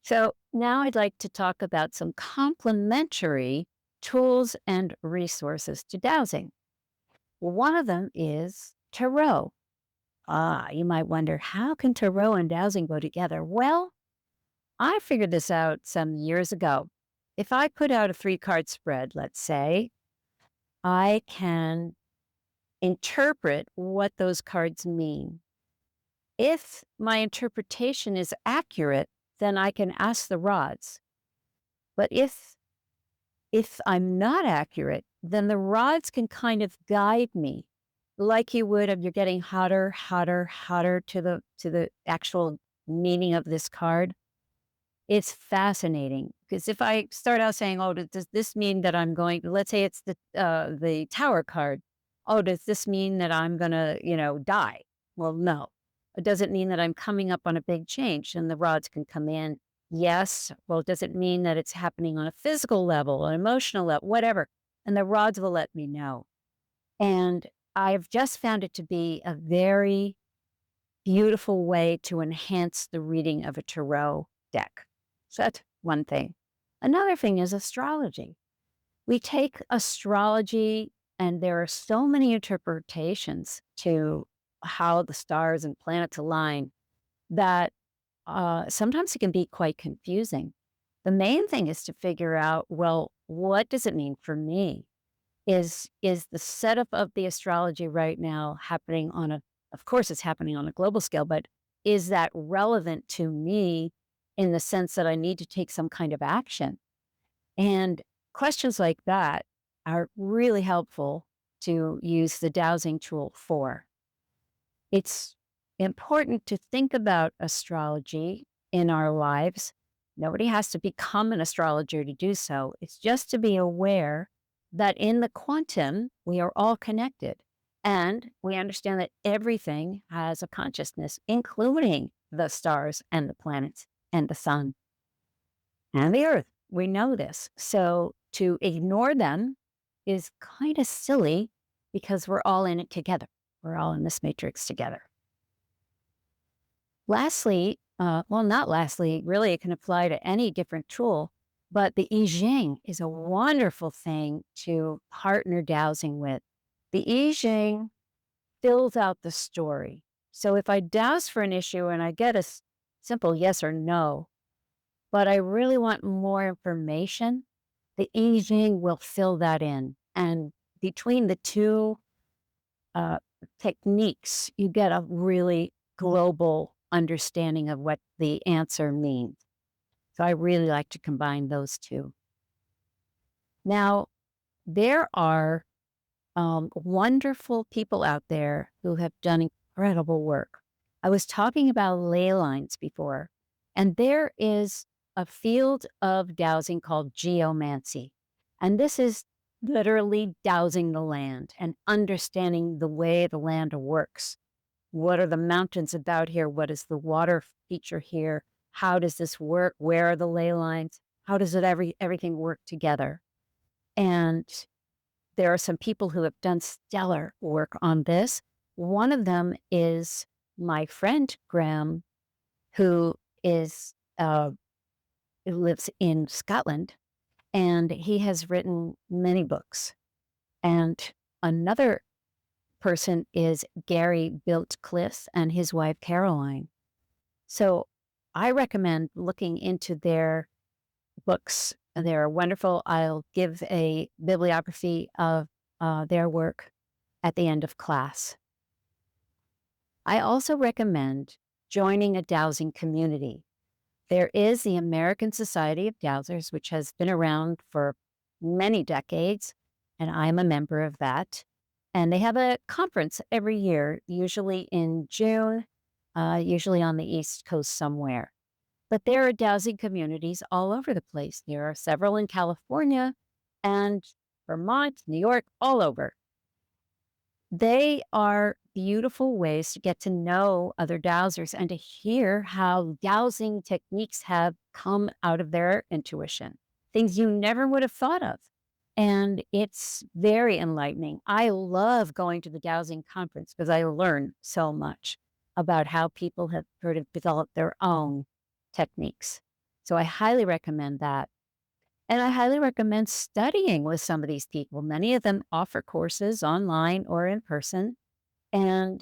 So now I'd like to talk about some complementary tools and resources to dowsing. One of them is tarot. You might wonder, how can tarot and dowsing go together? Well, I figured this out some years ago. If I put out a 3 card spread, let's say, I can interpret what those cards mean. If my interpretation is accurate, then I can ask the rods. But if I'm not accurate, then the rods can kind of guide me like you would if you're getting hotter, hotter, hotter to the actual meaning of this card. It's fascinating because if I start out saying, "Oh, does this mean that I'm going?" Let's say it's the Tower card. Oh, does this mean that I'm gonna, die? Well, no. It doesn't mean that I'm coming up on a big change, and the rods can come in. Yes. Well, does it mean that it's happening on a physical level, an emotional level, whatever? And the rods will let me know. And I've just found it to be a very beautiful way to enhance the reading of a tarot deck. So that's one thing. Another thing is astrology. We take astrology, and there are so many interpretations to how the stars and planets align that sometimes it can be quite confusing. The main thing is to figure out, well, what does it mean for me? Is the setup of the astrology right now happening on a of course it's happening on a global scale, but is that relevant to me in the sense that I need to take some kind of action? And questions like that are really helpful to use the dowsing tool for. It's important to think about astrology in our lives. Nobody has to become an astrologer to do so. It's just to be aware that in the quantum, we are all connected. And we understand that everything has a consciousness, including the stars and the planets and the sun and the earth. We know this. So to ignore them is kind of silly because we're all in it together. We're all in this matrix together. Lastly, well, not lastly, really, it can apply to any different tool, but the I Ching is a wonderful thing to partner dowsing with. The I Ching fills out the story. So if I douse for an issue and I get a simple yes or no, but I really want more information, the I Ching will fill that in. And between the two uh, techniques, you get a really global understanding of what the answer means. So I really like to combine those two. Now, there are wonderful people out there who have done incredible work. I was talking about ley lines before, and there is a field of dowsing called geomancy. And this is literally dowsing the land and understanding the way the land works. What are the mountains about here? What is the water feature here? How does this work? Where are the ley lines? How does everything work together? And there are some people who have done stellar work on this. One of them is my friend Graham, who is who lives in Scotland, and he has written many books. And another person is Gary Biltcliff and his wife Caroline. So I recommend looking into their books. They're wonderful. I'll give a bibliography of their work at the end of class. I also recommend joining a dowsing community. There is the American Society of Dowsers, which has been around for many decades, and I'm a member of that. And they have a conference every year, usually in June, usually on the East Coast somewhere. But there are dowsing communities all over the place. There are several in California and Vermont, New York, all over. They are beautiful ways to get to know other dowsers and to hear how dowsing techniques have come out of their intuition, things you never would have thought of. And it's very enlightening. I love going to the dowsing conference because I learn so much about how people have sort of developed their own techniques. So I highly recommend that. And I highly recommend studying with some of these people. Many of them offer courses online or in person, and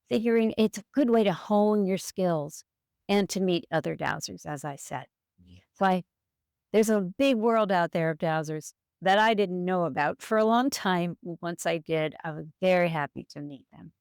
figuring it's a good way to hone your skills and to meet other dowsers, as I said. So there's a big world out there of dowsers that I didn't know about for a long time. Once I did, I was very happy to meet them.